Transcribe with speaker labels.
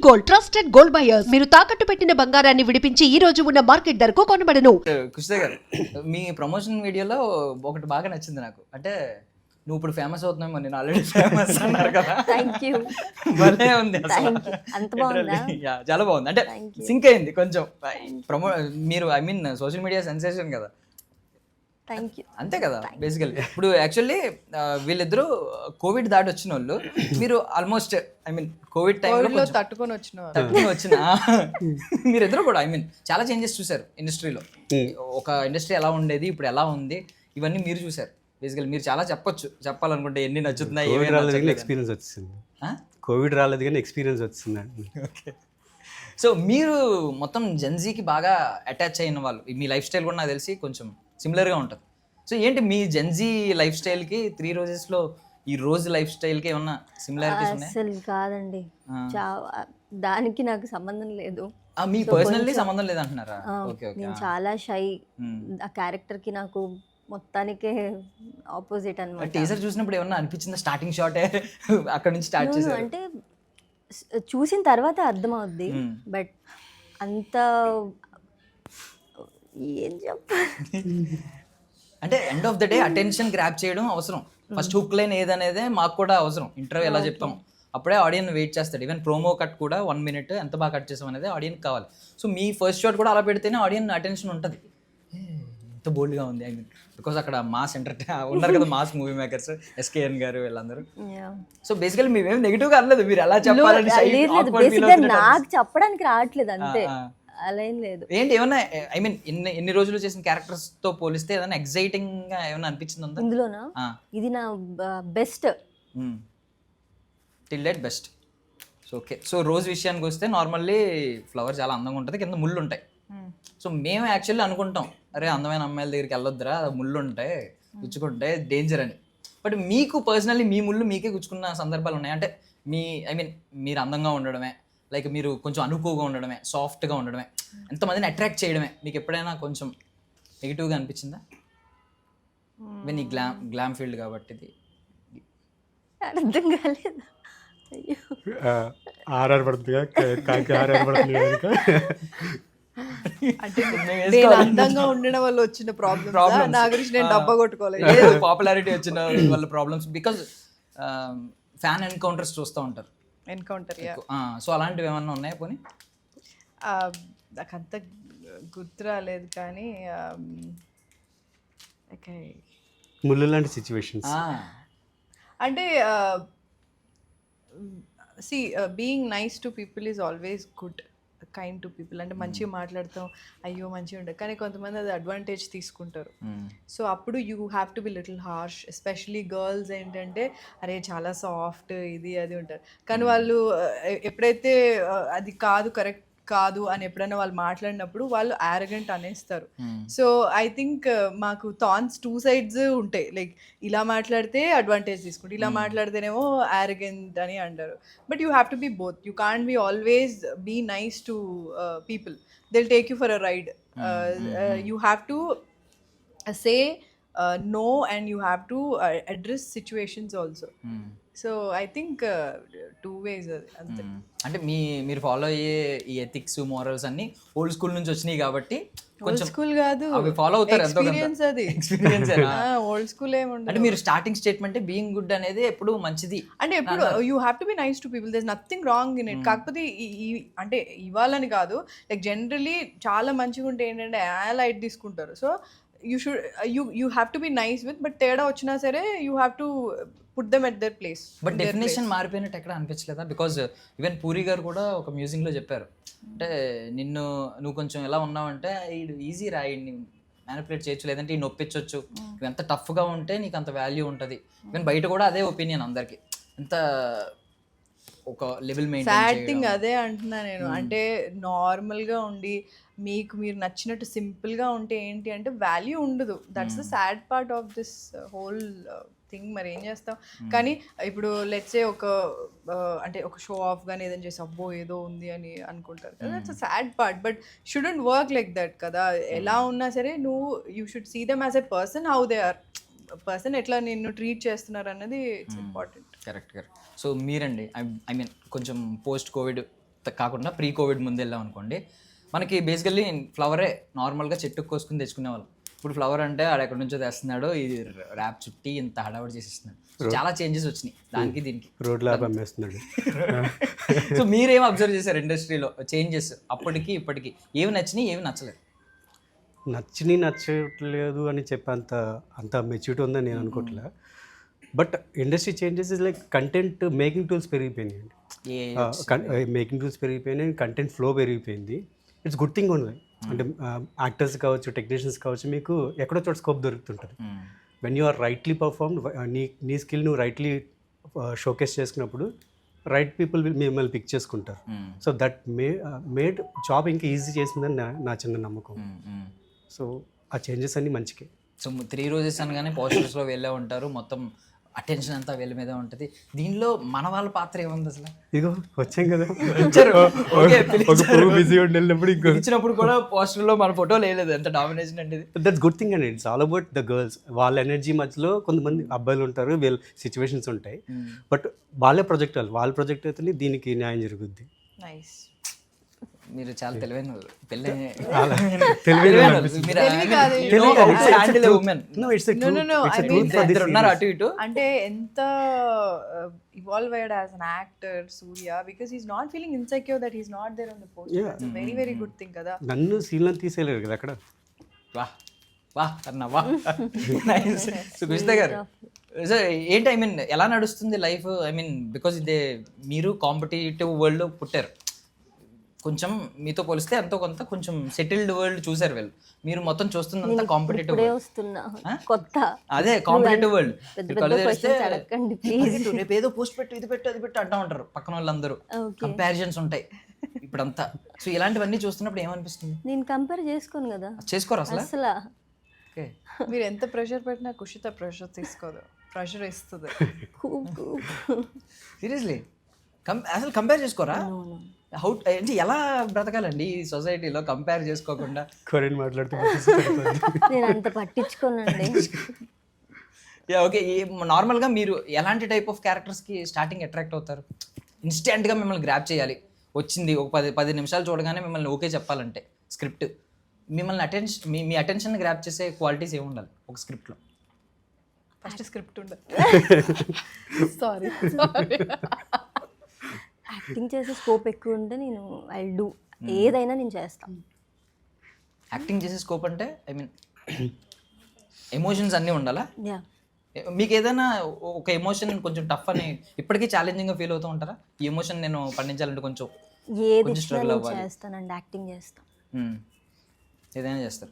Speaker 1: Gold, trusted gold buyers. మీరు తాకట్టు పెట్టిన బంగారాన్ని విడిపించి ఈ రోజు ఉన్న మార్కెట్ ధరకు కొనబడను.
Speaker 2: కుషిత గారు, మీ ప్రమోషన్ వీడియోలో ఒకటి బాగా నచ్చింది నాకు. అంటే నువ్వు ఇప్పుడు ఫేమస్ అవుతున్నావు, నేను ఆల్రెడీ ఫేమస్ అన్నారు కదా.
Speaker 3: థాంక్యూ.
Speaker 2: భలే ఉంది అసలు.
Speaker 3: అంత బాగుందా?
Speaker 2: Yeah, చాలా బాగుంది. అంటే సింక్ అయింది కొంచెం. మీరు I mean social media sensation కదా.
Speaker 3: థాంక్యూ.
Speaker 2: అంతే కదా బేసికల్లీ. ఇప్పుడు యాక్చువల్లీ వీళ్ళిద్దరూ కోవిడ్ దాటి వచ్చిన వాళ్ళు. మీరు ఆల్మోస్ట్ ఐ మీన్ కోవిడ్ టైంలో
Speaker 4: తట్టుకొని
Speaker 2: వచ్చిన మీరిద్దరు కూడా ఐ మీన్ చాలా చేంజెస్ చూసారు ఇండస్ట్రీలో. ఒక ఇండస్ట్రీ ఎలా ఉండేది, ఇప్పుడు ఎలా ఉంది, ఇవన్నీ మీరు చూసారు. బేసికల్లీ మీరు చాలా చెప్పాలనుకుంటే ఎన్ని నచ్చుతున్నాయి.
Speaker 5: ఎక్స్పీరియన్స్ వచ్చింది. కోవిడ్ రాలేదు కానీ ఎక్స్పీరియన్స్ వచ్చిందండి.
Speaker 2: ఓకే. సో మీరు మొత్తం జెన్జీకి బాగా అటాచ్ అయిన వాళ్ళు. మీ లైఫ్ స్టైల్ కూడా నాకు తెలిసి కొంచెం సిమిలర్గా ఉంటుంది. సో ఏంటి మీ జెన్జీ లైఫ్ స్టైల్కి 3 రోజెస్లో ఈ రోజు లైఫ్ స్టైల్కి ఏమన్నా సిమిలారిటీస్ ఉన్నాయి?
Speaker 3: అసలు కాదండి, దానికి నాకు సంబంధం లేదు.
Speaker 2: మీ పర్సనల్లీ సంబంధం లేదంటున్నారా? Okay okay.
Speaker 3: నేను చాలా షై. ఆ క్యారెక్టర్కి నాకు మొత్తానికే ఆపోజిట్ అన్నమాట.
Speaker 2: టీజర్ చూసినప్పుడు ఏమన్నా అనిపించిందా? స్టార్టింగ్ షాటే అక్కడ నుంచి స్టార్ట్ చేశారు
Speaker 3: అంటే చూసిన తర్వాత అర్థమవుద్ది. బట్ అంత ఏం చెప్పాలి
Speaker 2: అంటే end of the day attention grab చేయడం అవసరం. ఫస్ట్ హుక్ లైన్ ఏదనేదే మాకు కూడా అవసరం. ఇంటర్వ్యూ ఎలా చెప్తాం అప్పుడే ఆడియన్స్ వెయిట్ చేస్తాడు. ఈవెన్ ప్రోమో కట్ కూడా 1 minute ఎంత బాగా కట్ చేసాం అనేది ఆడియన్స్ కావాలి. సో మీ ఫస్ట్ షాట్ కూడా అలా పెడితేనే ఆడియన్స్ అటెన్షన్ ఉంటుంది. ఎంత బోల్డ్గా ఉంది ఐ మీన్ బికాస్ అక్కడ మాస్ ఉన్నారు కదా, మాస్ మూవీ మేకర్స్, SKN గారు వీళ్ళందరూ. సో బేసికల్లీ మేమేం నెగిటివ్గా అనలేదు, మీరు ఎలా చెప్పాలని
Speaker 3: నాకు చెప్పడానికి రావట్లేదు అంతే, అలా ఏం లేదు.
Speaker 2: ఏంటి ఏమన్నా ఐ మీన్ ఎన్ని రోజులు చేసిన క్యారెక్టర్స్ తో పోలిస్తే ఏదైనా ఎక్సైటింగ్ గా ఏమైనా అనిపించిందా
Speaker 3: ఇందులోనా? ఇది నా best
Speaker 2: till date best. So okay. So రోజు విషయానికి వస్తే నార్మల్లీ ఫ్లవర్ చాలా అందంగా ఉంటుంది, కింద ముళ్ళు ఉంటాయి. సో మేము యాక్చువల్లీ అనుకుంటాం, అరే అందమైన అమ్మాయిల దగ్గరికి వెళ్ళొద్దురా, ముళ్ళు ఉంటాయి, గుచ్చుకుంటాయి, డేంజర్ అని. బట్ మీకు పర్సనల్లీ మీ ముళ్ళు మీకే గుచ్చుకున్న సందర్భాలు ఉన్నాయి? అంటే మీ ఐ మీన్ మీరు అందంగా ఉండడమే, లైక్ మీరు కొంచెం అనుకోగా ఉండడమే, సాఫ్ట్గా ఉండడమే, ఎంతమందిని అట్రాక్ట్ చేయడమే మీకు ఎప్పుడైనా కొంచెం నెగిటివ్గా అనిపించిందా? ఈ గ్లామ్ ఫీల్డ్ కాబట్టి ఇది
Speaker 3: అర్థం కాలేదు.
Speaker 5: ఆర్ఆర్ పడుతుందిగా, కాకి ఆర్ఆర్ పడుతుంది.
Speaker 4: అంటే నేను అందంగా ఉండడం వల్ల వచ్చిన ప్రాబ్లమ్ నా గురించి నేను డబ్బా కొట్టుకోలేదు.
Speaker 2: పాపులారిటీ వచ్చిన వాళ్ళ ప్రాబ్లమ్స్ బికాజ్ ఫ్యాన్ ఎన్కౌంటర్స్ చూస్తూ ఉంటారు.
Speaker 4: ఎన్కౌంటర్.
Speaker 2: సో అలాంటివి ఏమన్నా ఉన్నాయా పోనీ?
Speaker 4: నాకు అంత గుర్తు రాలేదు కానీ
Speaker 5: ముళ్ళు లాంటి సిచ్యువేషన్స్
Speaker 4: అంటే being nice to people is always good, kind to people. అంటే మంచిగా మాట్లాడతాం, అయ్యో మంచిగా ఉంటుంది, కానీ కొంతమంది అది అడ్వాంటేజ్ తీసుకుంటారు. సో అప్పుడు you have to be little harsh. Especially girls ఏంటంటే అరే చాలా సాఫ్ట్ ఇది అది ఉంటారు, కానీ వాళ్ళు ఎప్పుడైతే అది కాదు, కరెక్ట్ కాదు అని ఎప్పుడైనా వాళ్ళు మాట్లాడినప్పుడు వాళ్ళు యారగెంట్ అనేస్తారు. సో ఐ థింక్ మాకు థాన్స్ 2 sides ఉంటాయి. లైక్ ఇలా మాట్లాడితే అడ్వాంటేజ్ తీసుకుంటే, ఇలా మాట్లాడితేనేమో యారగెంట్ అని అంటారు. But you have to be both. You can't be always be nice to people, they'll take you for a ride. యూ హ్యావ్ టు సే no and you have to address situations also. So I think 2 ways అంతే.
Speaker 2: అంటే మీరు follow అయ్యే ఈ ethics, morals అన్ని old school నుంచి వచ్చినాయి కాబట్టి
Speaker 4: ఓల్డ్ స్కూల్ కాదు,
Speaker 2: అవి ఫాలో అవుతారు.
Speaker 4: ఎక్స్పీరియన్స్ అది.
Speaker 2: ఎక్స్పీరియన్స్
Speaker 4: ఓల్డ్ స్కూల్ ఏముండదు.
Speaker 2: అంటే మీరు స్టార్టింగ్ స్టేట్మెంట్ బీయింగ్ గుడ్ అనేది ఎప్పుడు మంచిది.
Speaker 4: అంటే ఎప్పుడు you have to be nice to people, there is nothing wrong in it. కాకపోతే అంటే ఇవ్వాలని కాదు, లైక్ జనరలీ చాలా మంచిగా ఉంటే ఏంటంటే లైట్ తీసుకుంటారు. So you have to be nice with, but తేడా వచ్చినా సరే you have to put them at their place.
Speaker 2: But definition మారిపోయినట్టు ఎక్కడ అనిపించలేదా? బికాజ్ ఈవెన్ పూరి గారు కూడా ఒక మ్యూజిక్లో చెప్పారు, అంటే నువ్వు కొంచెం ఎలా ఉన్నావంటే ఈజీ రా, మ్యానిపులేట్ చేయొచ్చు, లేదంటే ఈ నొప్పించవచ్చు, నువ్వు ఎంత టఫ్గా ఉంటే నీకు అంత వాల్యూ ఉంటుంది. ఈవెన్ బయట కూడా అదే ఒపీనియన్ అందరికి, ఎంత ఒక లెవెల్
Speaker 4: సాడ్ థింగ్ అదే అంటున్నా నేను. అంటే నార్మల్గా ఉండి మీకు మీరు నచ్చినట్టు సింపుల్గా ఉంటే ఏంటి అంటే వాల్యూ ఉండదు. That's the sad part of this whole thing. మరి ఏం చేస్తాం? కానీ ఇప్పుడు లెట్సే అంటే ఒక షో ఆఫ్ గానీ ఏదైనా చేసి అబ్బో ఏదో ఉంది అని అనుకుంటారు కదా, that's a sad part. But shouldn't work like that కదా. ఎలా ఉన్నా సరే నువ్వు you should see them as a person, how they are person, ఎట్లా నిన్ను ట్రీట్ చేస్తున్నారు అన్నది ఇట్స్ ఇంపార్టెంట్.
Speaker 2: కరెక్ట్. సో మీరండి ఐ మీన్ కొంచెం పోస్ట్ కోవిడ్ కాకుండా ప్రీ కోవిడ్ ముందు వెళ్ళాం అనుకోండి, మనకి బేసికల్లీ ఫ్లవరే నార్మల్గా చెట్టుకు కోసుకుని తెచ్చుకునేవాళ్ళం. ఇప్పుడు ఫ్లవర్ అంటే ఆడ ఎక్కడి నుంచో తెస్తున్నాడు, ఇది ర్యాప్ చుట్టి ఇంత హడావుడి చేసేస్తున్నాడు. చాలా చేంజెస్ వచ్చినాయి దానికి దీనికి.
Speaker 5: రోడ్లో అమ్మేస్తున్నాడు.
Speaker 2: సో మీరేం అబ్జర్వ్ చేశారు ఇండస్ట్రీలో చేంజెస్ అప్పటికి ఇప్పటికి? ఏవి నచ్చినాయి, ఏవి నచ్చలేదు?
Speaker 5: నచ్చట్లేదు అని చెప్పేంత అంత మెచ్యూరిటీ ఉందని నేను అనుకోవట్లే. But industry changes is like content making tools పెరిగిపోయినాయండి. మేకింగ్ టూల్స్ పెరిగిపోయినాయి, కంటెంట్ ఫ్లో పెరిగిపోయింది. ఇట్స్ గుడ్ థింగ్ ఉంది. అంటే యాక్టర్స్ కావచ్చు, టెక్నీషియన్స్ కావచ్చు, మీకు ఎక్కడో చోట స్కోప్ దొరుకుతుంటుంది. When you are rightly performed, నీ స్కిల్ నువ్వు రైట్లీ షోకేస్ చేసుకున్నప్పుడు రైట్ పీపుల్ మిమ్మల్ని పిక్ చేసుకుంటారు. సో దట్ మేడ్ జాబ్ ఇంకా ఈజీ చేసిందని నా చిన్న నమ్మకం. సో ఆ చేంజెస్ అన్నీ మంచికే.
Speaker 2: సో 3 రోజెస్ అనగానే పోస్టర్స్లో వెళ్ళే ఉంటారు, మొత్తం అటెన్షన్ అంతా వీళ్ళ మీద ఉంటుంది. దీనిలో మన వాళ్ళ పాత్ర ఏముంది అసలు?
Speaker 5: ఇగో వచ్చాం కదా,
Speaker 2: పిలిచారు.
Speaker 5: బిజీ ఉండి వెళ్ళినప్పుడు ఇంకో
Speaker 2: ఇచ్చినప్పుడు కూడా పోస్టర్లో మన ఫోటో లేదు. ఎంత డామినేషన్ అంటే
Speaker 5: దట్స్ గుడ్ థింగ్ అండి. It's all about the girls. వాళ్ళ ఎనర్జీ మధ్యలో కొంతమంది అబ్బాయిలు ఉంటారు, వీళ్ళ సిచ్యువేషన్స్ ఉంటాయి. బట్ వాళ్ళే ప్రొజెక్ట్ వాళ్ళ ప్రొజెక్ట్ అయితే దీనికి న్యాయం జరుగుద్ది.
Speaker 4: నైస్.
Speaker 2: మీరు చాలా తెలివైన వాళ్ళు. అటు ఇటు
Speaker 4: అంటే ఎంత ఇవాల్వ్ అయ్యాడు as an actor Suriya, because he's not feeling insecure that he's not there on the poster. That's a very very good thing కదా.
Speaker 5: నన్ను సీన్లను తీసేయలేరు కదా అక్కడ.
Speaker 2: వాహ్ అన్న వాహ్. నైస్. సో కృష్ణ గారు, సో ఏంటి, ఐ మీన్ ఎలా నడుస్తుంది లైఫ్? ఐ మీన్ బికాజ్ ఇదే మీరు కాంపిటేటివ్ వరల్డ్లో పుట్టారు, కొంచెం మీతో పోలిస్తే ఎంతో కొంత కొంచెం సెటిల్డ్ వరల్డ్ చూసారు వీళ్ళు. మీరు మొత్తం చూస్తుందంతా కాంపిటేటివ్
Speaker 3: కొత్త,
Speaker 2: అదే కాంపిటేటివ్ వరల్డ్.
Speaker 3: అడగండి
Speaker 2: రేపు ఏదో పోస్ట్ పెట్టు, ఇది పెట్టు, అది పెట్టు అంటా ఉంటారు పక్కన వాళ్ళందరూ. కంపారిజన్స్ ఉంటాయి ఇప్పుడంతా. సో ఇలాంటివన్నీ చూస్తున్నప్పుడు ఏమనిపిస్తుంది?
Speaker 3: నేను కంపేర్ చేసుకోను కదా.
Speaker 2: చేసుకోరు అసలు?
Speaker 3: అసలు
Speaker 4: మీరు ఎంత ప్రెషర్ పెట్టినా కుషిత ప్రెషర్ తీసుకోదు, ప్రెషర్ ఇస్తుంది.
Speaker 2: సీరియస్లీ అసలు కంపేర్ చేసుకోరా? హౌ అంటే ఎలా బ్రతకాలండి ఈ సొసైటీలో కంపేర్ చేసుకోకుండా?
Speaker 5: కొరియన్ మాట్లాడుతూ
Speaker 3: నేను అంత పట్టించుకోనండి.
Speaker 2: ఓకే, నార్మల్గా మీరు ఎలాంటి టైప్ ఆఫ్ క్యారెక్టర్స్కి స్టార్టింగ్ అట్రాక్ట్ అవుతారు? ఇన్స్టెంట్గా మిమ్మల్ని గ్రాప్ చేయాలి, వచ్చింది ఒక 10 నిమిషాలు చూడగానే మిమ్మల్ని ఓకే చెప్పాలంటే స్క్రిప్ట్, మిమ్మల్ని మీ అటెన్షన్ గ్రాప్ చేసే క్వాలిటీస్ ఏమి ఉండాలి ఒక స్క్రిప్ట్లో?
Speaker 4: ఫస్ట్ స్క్రిప్ట్ ఉండదు. సారీ.
Speaker 3: యాక్టింగ్ చేసే స్కోప్ ఎక్కువ ఉంటే నేను ఐ డూ, ఏదైనా నేను చేస్తాను.
Speaker 2: యాక్టింగ్ చేసే స్కోప్ అంటే ఐ మీన్ ఎమోషన్స్ అన్నీ ఉండాలా?
Speaker 3: యా.
Speaker 2: మీకు ఏదైనా ఒక ఎమోషన్ కొంచెం టఫ్ అని ఇప్పటికీ ఛాలెంజింగ్గా ఫీల్ అవుతూ ఉంటారా? ఈ ఎమోషన్ నేను పండించాలంటే కొంచెం
Speaker 3: ఏది స్ట్రగుల్ చేస్తానండి, యాక్టింగ్ చేస్తాను.
Speaker 2: ఏదైనా చేస్తారు.